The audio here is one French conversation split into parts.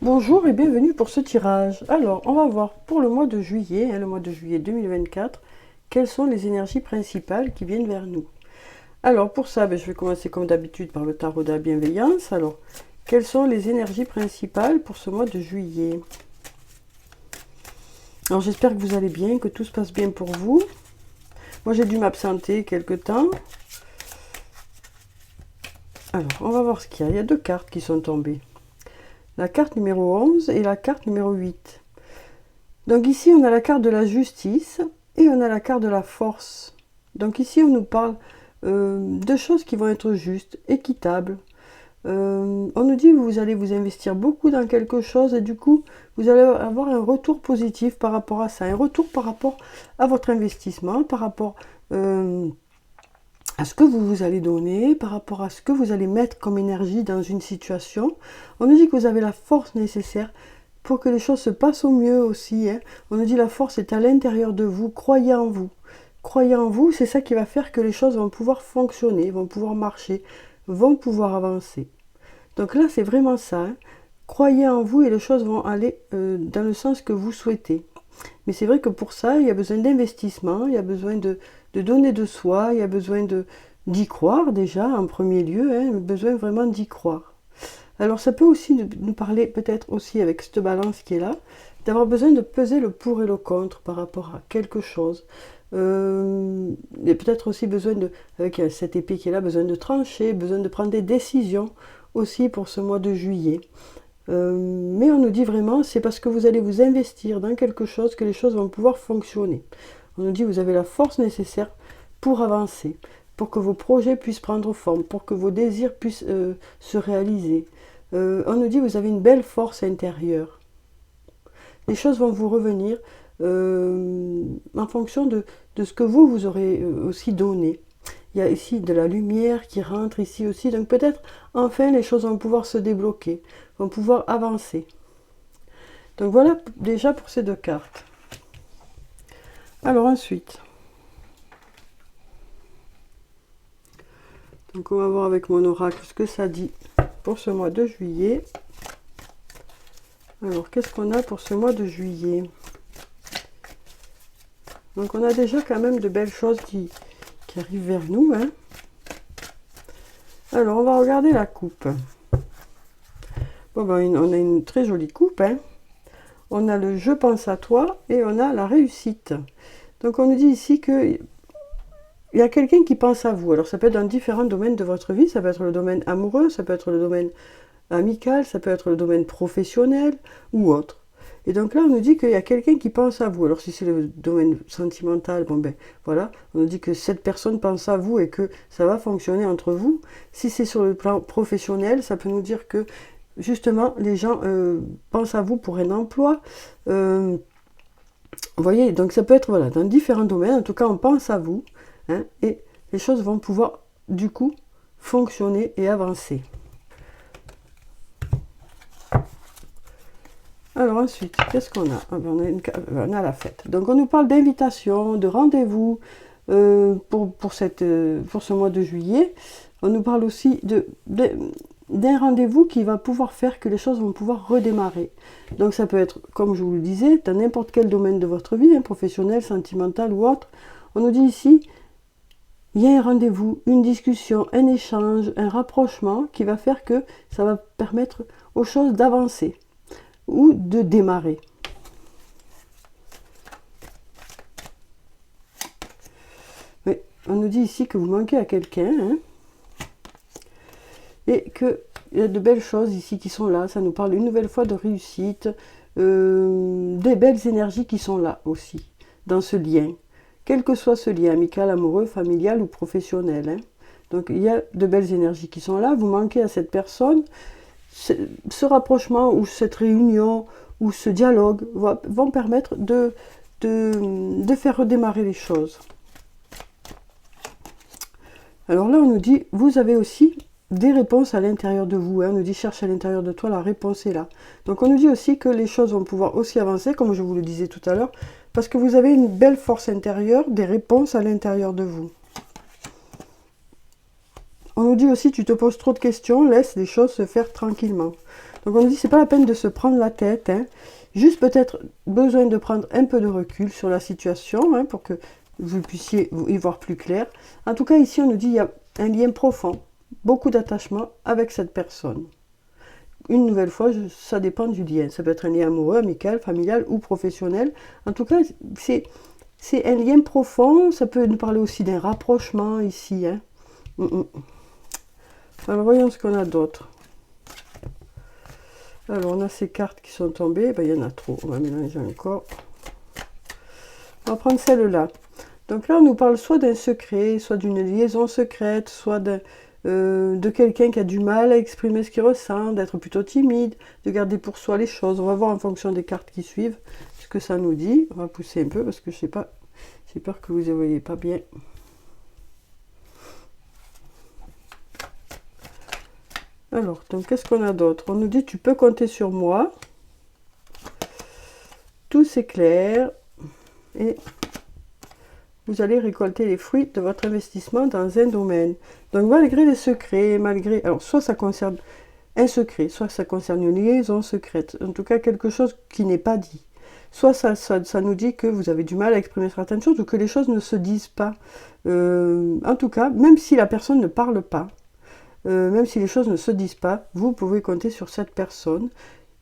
Bonjour et bienvenue pour ce tirage. Alors, on va voir pour le mois de juillet, le mois de juillet 2024, quelles sont les énergies principales qui viennent vers nous. Alors, pour ça, je vais commencer comme d'habitude par le tarot de la bienveillance. Alors, quelles sont les énergies principales pour ce mois de juillet? Alors, j'espère que vous allez bien, que tout se passe bien pour vous. Moi, j'ai dû m'absenter quelque temps. Alors, on va voir ce qu'il y a. Il y a deux cartes qui sont tombées. La carte numéro 11 et la carte numéro 8. Donc ici, on a la carte de la justice et on a la carte de la force. Donc ici, on nous parle de choses qui vont être justes, équitables. On nous dit que vous allez vous investir beaucoup dans quelque chose et du coup, vous allez avoir un retour positif par rapport à ça. Un retour par rapport à votre investissement, par rapport à ce que vous allez donner, par rapport à ce que vous allez mettre comme énergie dans une situation. On nous dit que vous avez la force nécessaire pour que les choses se passent au mieux aussi. On nous dit que la force est à l'intérieur de vous, croyez en vous. Croyez en vous, c'est ça qui va faire que les choses vont pouvoir fonctionner, vont pouvoir marcher, vont pouvoir avancer. Donc là, c'est vraiment ça. Croyez en vous et les choses vont aller dans le sens que vous souhaitez. Mais c'est vrai que pour ça, il y a besoin d'investissement, il y a besoin de donner de soi, il y a besoin d'y croire déjà en premier lieu, besoin vraiment d'y croire. Alors ça peut aussi nous parler peut-être aussi avec cette balance qui est là, d'avoir besoin de peser le pour et le contre par rapport à quelque chose. Il y a peut-être aussi besoin avec cette épée qui est là, besoin de trancher, besoin de prendre des décisions aussi pour ce mois de juillet. Mais on nous dit vraiment, c'est parce que vous allez vous investir dans quelque chose que les choses vont pouvoir fonctionner. On nous dit que vous avez la force nécessaire pour avancer, pour que vos projets puissent prendre forme, pour que vos désirs puissent se réaliser. On nous dit que vous avez une belle force intérieure. Les choses vont vous revenir en fonction de ce que vous aurez aussi donné. Il y a ici de la lumière qui rentre ici aussi. Donc peut-être, enfin, les choses vont pouvoir se débloquer, vont pouvoir avancer. Donc voilà déjà pour ces deux cartes. Alors ensuite, donc on va voir avec mon oracle ce que ça dit pour ce mois de juillet. Alors qu'est-ce qu'on a pour ce mois de juillet? Donc on a déjà quand même de belles choses qui arrivent vers nous. Alors on va regarder la coupe. Bon, on a une très jolie coupe. On a le je pense à toi et on a la réussite. Donc on nous dit ici que il y a quelqu'un qui pense à vous. Alors ça peut être dans différents domaines de votre vie. Ça peut être le domaine amoureux, ça peut être le domaine amical, ça peut être le domaine professionnel ou autre. Et donc là, on nous dit qu'il y a quelqu'un qui pense à vous. Alors si c'est le domaine sentimental, voilà, on nous dit que cette personne pense à vous et que ça va fonctionner entre vous. Si c'est sur le plan professionnel, ça peut nous dire que justement, les gens pensent à vous pour un emploi. Vous voyez, donc ça peut être voilà, dans différents domaines. En tout cas, on pense à vous. Et les choses vont pouvoir, du coup, fonctionner et avancer. Alors ensuite, qu'est-ce qu'on a? On a la fête. Donc on nous parle d'invitation, de rendez-vous pour ce mois de juillet. On nous parle aussi d'un rendez-vous qui va pouvoir faire que les choses vont pouvoir redémarrer. Donc ça peut être, comme je vous le disais, dans n'importe quel domaine de votre vie, professionnel, sentimental ou autre. On nous dit ici, il y a un rendez-vous, une discussion, un échange, un rapprochement qui va faire que ça va permettre aux choses d'avancer ou de démarrer. Mais on nous dit ici que vous manquez à quelqu'un et qu'il y a de belles choses ici qui sont là. Ça nous parle une nouvelle fois de réussite, des belles énergies qui sont là aussi, dans ce lien. Quel que soit ce lien, amical, amoureux, familial ou professionnel. Donc il y a de belles énergies qui sont là. Vous manquez à cette personne. Ce rapprochement ou cette réunion ou ce dialogue vont permettre de faire redémarrer les choses. Alors là, on nous dit, vous avez aussi des réponses à l'intérieur de vous. On nous dit, cherche à l'intérieur de toi, la réponse est là. Donc on nous dit aussi que les choses vont pouvoir aussi avancer, comme je vous le disais tout à l'heure, parce que vous avez une belle force intérieure, des réponses à l'intérieur de vous. On nous dit aussi, tu te poses trop de questions, laisse les choses se faire tranquillement. Donc on nous dit, c'est pas la peine de se prendre la tête, hein. Juste peut-être besoin de prendre un peu de recul sur la situation, hein, pour que vous puissiez y voir plus clair. En tout cas, ici, on nous dit, il y a un lien profond, beaucoup d'attachement avec cette personne. Une nouvelle fois, ça dépend du lien. Ça peut être un lien amoureux, amical, familial ou professionnel. En tout cas, c'est un lien profond. Ça peut nous parler aussi d'un rapprochement ici, hein. Alors, voyons ce qu'on a d'autre. Alors, on a ces cartes qui sont tombées. Ben, il y en a trop. On va mélanger encore. On va prendre celle-là. Donc là, on nous parle soit d'un secret, soit d'une liaison secrète, soit de quelqu'un qui a du mal à exprimer ce qu'il ressent, d'être plutôt timide, de garder pour soi les choses. On va voir en fonction des cartes qui suivent ce que ça nous dit. On va pousser un peu parce que je sais pas, j'ai peur que vous ne voyez pas bien. Alors, donc qu'est-ce qu'on a d'autre? On nous dit, tu peux compter sur moi. Tout s'éclaire et vous allez récolter les fruits de votre investissement dans un domaine. Donc malgré les secrets, malgré... Alors soit ça concerne un secret, soit ça concerne une liaison secrète, en tout cas quelque chose qui n'est pas dit. Soit ça nous dit que vous avez du mal à exprimer certaines choses ou que les choses ne se disent pas. En tout cas, même si la personne ne parle pas, même si les choses ne se disent pas, vous pouvez compter sur cette personne.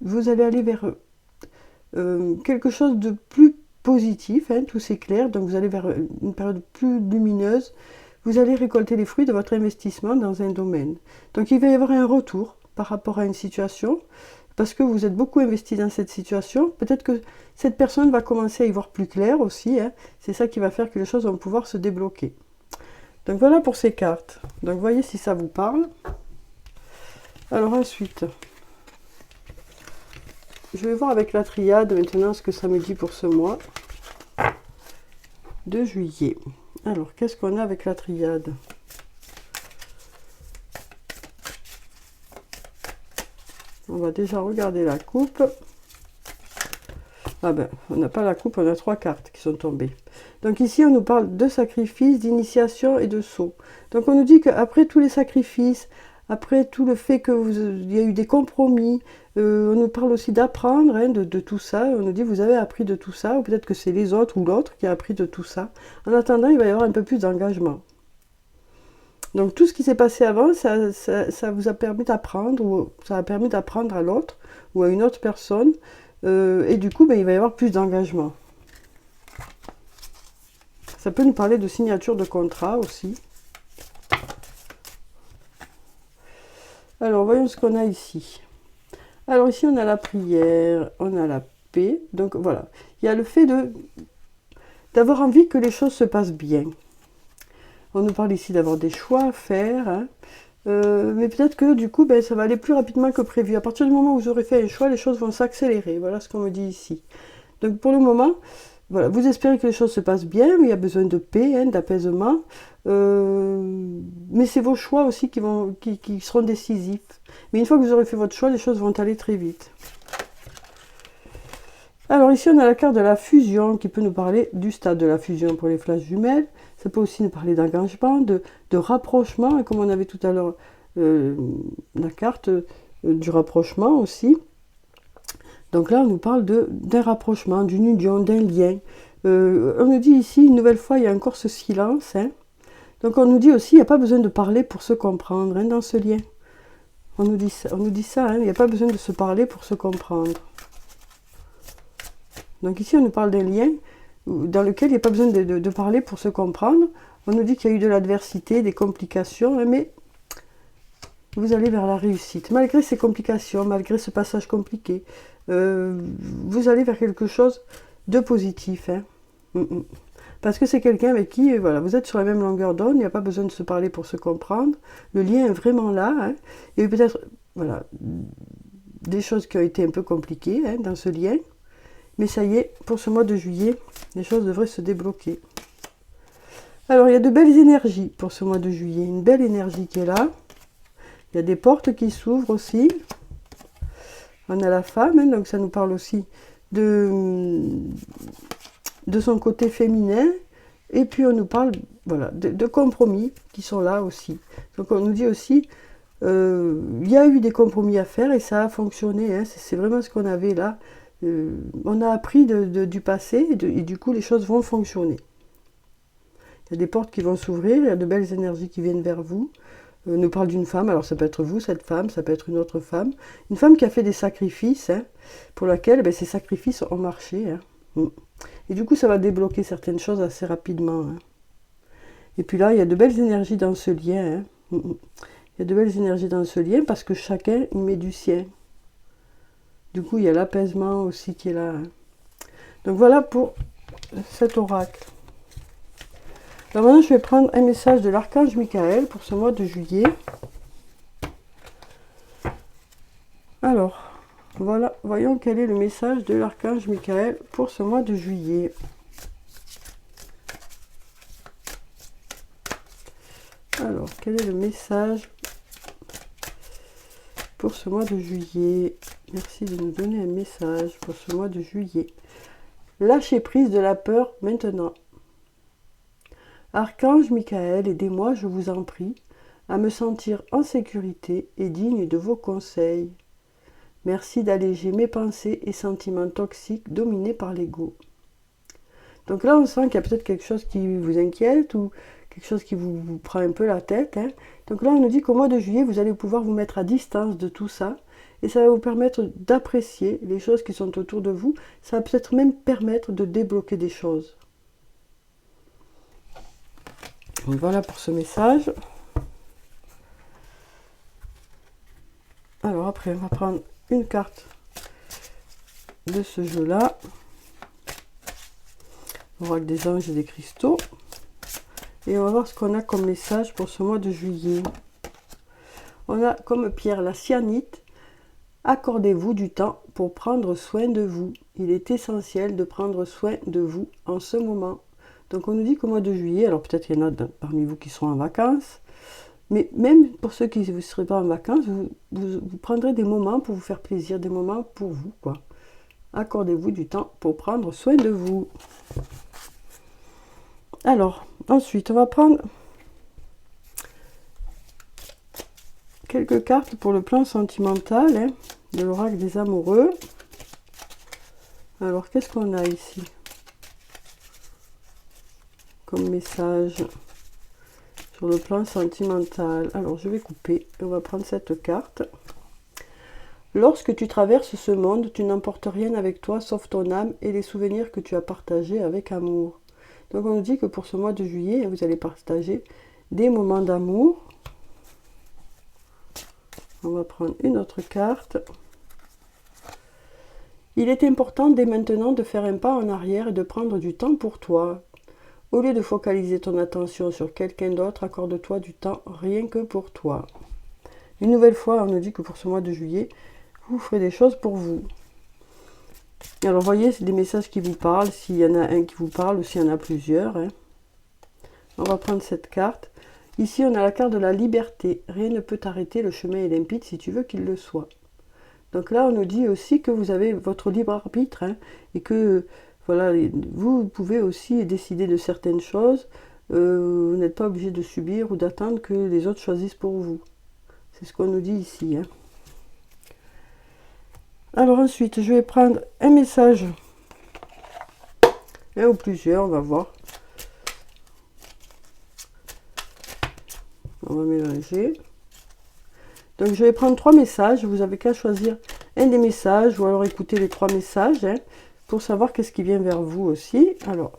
Vous allez aller vers quelque chose de plus positif, hein, tout s'éclaire, donc vous allez vers une période plus lumineuse, vous allez récolter les fruits de votre investissement dans un domaine. Donc il va y avoir un retour par rapport à une situation, parce que vous êtes beaucoup investi dans cette situation, peut-être que cette personne va commencer à y voir plus clair aussi, hein. C'est ça qui va faire que les choses vont pouvoir se débloquer. Donc voilà pour ces cartes, donc voyez si ça vous parle. Alors ensuite, je vais voir avec la triade maintenant ce que ça me dit pour ce mois de juillet. Alors, qu'est-ce qu'on a avec la triade? On va déjà regarder la coupe. Ah ben, on n'a pas la coupe, on a 3 cartes qui sont tombées. Donc ici, on nous parle de sacrifice, d'initiation et de saut. Donc on nous dit qu'après tous les sacrifices, après tout le fait qu'il y a eu des compromis, on nous parle aussi d'apprendre, hein, de tout ça. On nous dit vous avez appris de tout ça, ou peut-être que c'est les autres ou l'autre qui a appris de tout ça. En attendant, il va y avoir un peu plus d'engagement. Donc tout ce qui s'est passé avant, ça vous a permis d'apprendre, ou ça a permis d'apprendre à l'autre, ou à une autre personne, et du coup, ben, il va y avoir plus d'engagement. Ça peut nous parler de signature de contrat aussi. Alors, voyons ce qu'on a ici. Alors ici, on a la prière, on a la paix. Donc voilà, il y a le fait d'avoir envie que les choses se passent bien. On nous parle ici d'avoir des choix à faire, hein. Mais peut-être que du coup, ben, ça va aller plus rapidement que prévu. À partir du moment où vous aurez fait un choix, les choses vont s'accélérer. Voilà ce qu'on me dit ici. Donc pour le moment, voilà, vous espérez que les choses se passent bien, mais il y a besoin de paix, hein, d'apaisement. Mais c'est vos choix aussi qui seront décisifs. Mais une fois que vous aurez fait votre choix, les choses vont aller très vite. Alors ici, on a la carte de la fusion qui peut nous parler du stade de la fusion pour les flashs jumelles. Ça peut aussi nous parler d'engagement, de rapprochement, et comme on avait tout à l'heure la carte du rapprochement aussi. Donc là, on nous parle d'un rapprochement, d'une union, d'un lien. On nous dit ici, une nouvelle fois, il y a encore ce silence, hein. Donc on nous dit aussi, il n'y a pas besoin de parler pour se comprendre, hein, dans ce lien. On nous dit ça, hein, il n'y a pas besoin de se parler pour se comprendre. Donc ici, on nous parle d'un lien dans lequel il n'y a pas besoin de parler pour se comprendre. On nous dit qu'il y a eu de l'adversité, des complications, hein, mais vous allez vers la réussite. Malgré ces complications, malgré ce passage compliqué, vous allez vers quelque chose de positif, hein. Parce que c'est quelqu'un avec qui, voilà, vous êtes sur la même longueur d'onde, il n'y a pas besoin de se parler pour se comprendre. Le lien est vraiment là, hein. Il y a eu peut-être, voilà, des choses qui ont été un peu compliquées, hein, dans ce lien. Mais ça y est, pour ce mois de juillet, les choses devraient se débloquer. Alors, il y a de belles énergies pour ce mois de juillet. Une belle énergie qui est là. Il y a des portes qui s'ouvrent aussi. On a la femme, hein, donc ça nous parle aussi de son côté féminin. Et puis, on nous parle, voilà, de compromis qui sont là aussi. Donc, on nous dit aussi, Il y a eu des compromis à faire et ça a fonctionné, hein. C'est vraiment ce qu'on avait là. On a appris du passé et du coup les choses vont fonctionner. Il y a des portes qui vont s'ouvrir, il y a de belles énergies qui viennent vers vous. On nous parle d'une femme, alors ça peut être vous, cette femme, ça peut être une autre femme. Une femme qui a fait des sacrifices, hein, pour laquelle ces sacrifices ont marché. Hein. Et du coup, ça va débloquer certaines choses assez rapidement. Hein. Et puis là, il y a de belles énergies dans ce lien. Hein. Il y a de belles énergies dans ce lien parce que chacun y met du sien. Du coup, il y a l'apaisement aussi qui est là. Hein. Donc voilà pour cet oracle. Alors maintenant, je vais prendre un message de l'archange Michael pour ce mois de juillet. Alors, voilà, voyons quel est le message de l'archange Michael pour ce mois de juillet. Alors, quel est le message pour ce mois de juillet? Merci de nous donner un message pour ce mois de juillet. Lâchez prise de la peur maintenant. Archange Michael, aidez-moi, je vous en prie, à me sentir en sécurité et digne de vos conseils. Merci d'alléger mes pensées et sentiments toxiques dominés par l'ego. Donc là, on sent qu'il y a peut-être quelque chose qui vous inquiète ou quelque chose qui vous prend un peu la tête. Hein. Donc là, on nous dit qu'au mois de juillet, vous allez pouvoir vous mettre à distance de tout ça et ça va vous permettre d'apprécier les choses qui sont autour de vous. Ça va peut-être même permettre de débloquer des choses. Donc voilà pour ce message. Alors après, on va prendre une carte de ce jeu-là. Oracle des anges et des cristaux. Et on va voir ce qu'on a comme message pour ce mois de juillet. On a comme pierre la cyanite. Accordez-vous du temps pour prendre soin de vous. Il est essentiel de prendre soin de vous en ce moment. Donc on nous dit qu'au mois de juillet, alors peut-être qu'il y en a parmi vous qui seront en vacances, mais même pour ceux qui ne seraient pas en vacances, vous prendrez des moments pour vous faire plaisir, des moments pour vous, quoi. Accordez-vous du temps pour prendre soin de vous. Alors, ensuite, on va prendre quelques cartes pour le plan sentimental, hein, de l'oracle des amoureux. Alors, qu'est-ce qu'on a ici comme message sur le plan sentimental? Alors, je vais couper et on va prendre cette carte. Lorsque tu traverses ce monde, tu n'emportes rien avec toi sauf ton âme et les souvenirs que tu as partagés avec amour. Donc, on nous dit que pour ce mois de juillet, vous allez partager des moments d'amour. On va prendre une autre carte. Il est important dès maintenant de faire un pas en arrière et de prendre du temps pour toi. Au lieu de focaliser ton attention sur quelqu'un d'autre, accorde-toi du temps rien que pour toi. Une nouvelle fois, on nous dit que pour ce mois de juillet, vous ferez des choses pour vous. Alors, voyez, c'est des messages qui vous parlent, s'il y en a un qui vous parle ou s'il y en a plusieurs. Hein. On va prendre cette carte. Ici, on a la carte de la liberté. Rien ne peut t'arrêter, le chemin est limpide si tu veux qu'il le soit. Donc là, on nous dit aussi que vous avez votre libre arbitre, hein, et que voilà, vous pouvez aussi décider de certaines choses. Vous n'êtes pas obligé de subir ou d'attendre que les autres choisissent pour vous. C'est ce qu'on nous dit ici. Hein. Alors ensuite, je vais prendre un message, un ou plusieurs, on va voir. On va mélanger. Donc je vais prendre 3 messages. Vous avez qu'à choisir un des messages ou alors écouter les 3 messages, hein, pour savoir qu'est-ce qui vient vers vous aussi. Alors,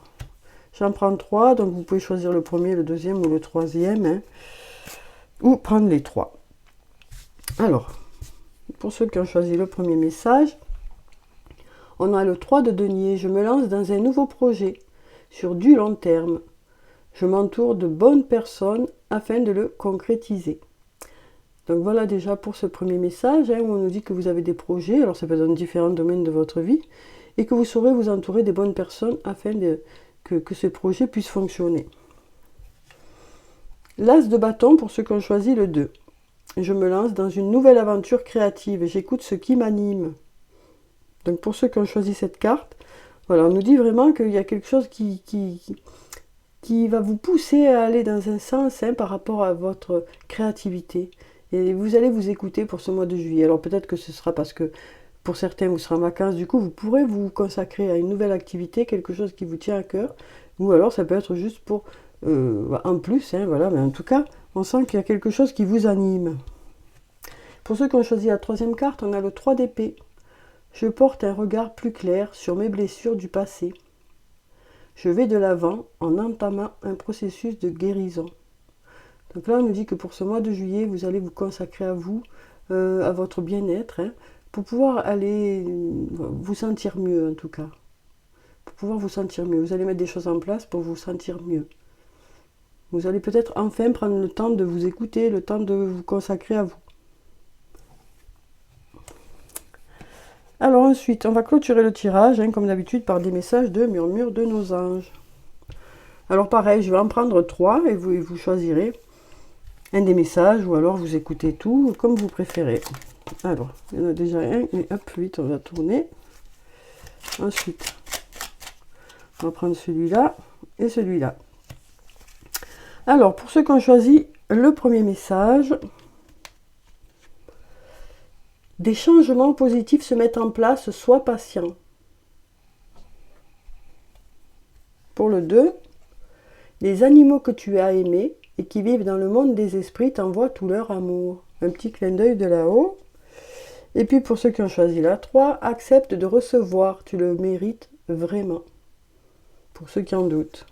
j'en prends 3, donc vous pouvez choisir le premier, le deuxième ou le troisième, hein, ou prendre les 3. Alors, pour ceux qui ont choisi le premier message, on a le 3 de denier. Je me lance dans un nouveau projet sur du long terme. Je m'entoure de bonnes personnes afin de le concrétiser. Donc voilà déjà pour ce premier message, hein, où on nous dit que vous avez des projets, alors ça peut être dans différents domaines de votre vie, et que vous saurez vous entourer des bonnes personnes afin que ce projet puisse fonctionner. L'as de bâton pour ceux qui ont choisi le 2. Je me lance dans une nouvelle aventure créative et j'écoute ce qui m'anime. Donc pour ceux qui ont choisi cette carte, voilà, on nous dit vraiment qu'il y a quelque chose qui va vous pousser à aller dans un sens, hein, par rapport à votre créativité. Et vous allez vous écouter pour ce mois de juillet. Alors peut-être que ce sera parce que pour certains, vous serez en vacances. Du coup, vous pourrez vous consacrer à une nouvelle activité, quelque chose qui vous tient à cœur. Ou alors, ça peut être juste pour en plus. Hein, voilà. Mais en tout cas, on sent qu'il y a quelque chose qui vous anime. Pour ceux qui ont choisi la troisième carte, on a le 3 d'épée. Je porte un regard plus clair sur mes blessures du passé. Je vais de l'avant en entamant un processus de guérison. Donc là, on nous dit que pour ce mois de juillet, vous allez vous consacrer à vous, à votre bien-être, hein, pour pouvoir aller vous sentir mieux en tout cas. Pour pouvoir vous sentir mieux. Vous allez mettre des choses en place pour vous sentir mieux. Vous allez peut-être enfin prendre le temps de vous écouter, le temps de vous consacrer à vous. Alors ensuite, on va clôturer le tirage, hein, comme d'habitude, par des messages de murmure de nos anges. Alors pareil, je vais en prendre 3 et vous choisirez un des messages ou alors vous écoutez tout comme vous préférez. Alors, il y en a déjà un, mais hop, vite, on va tourner. Ensuite, on va prendre celui-là et celui-là. Alors, pour ceux qui ont choisi le premier message, des changements positifs se mettent en place, sois patient. Pour le 2, les animaux que tu as aimés et qui vivent dans le monde des esprits t'envoient tout leur amour. Un petit clin d'œil de là-haut. Et puis pour ceux qui ont choisi la 3, accepte de recevoir, tu le mérites vraiment. Pour ceux qui en doutent.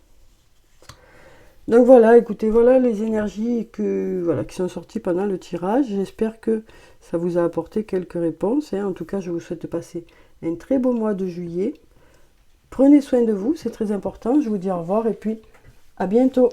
Donc voilà, écoutez, voilà les énergies qui sont sorties pendant le tirage. J'espère que ça vous a apporté quelques réponses. Hein. En tout cas, je vous souhaite de passer un très beau mois de juillet. Prenez soin de vous, c'est très important. Je vous dis au revoir et puis à bientôt.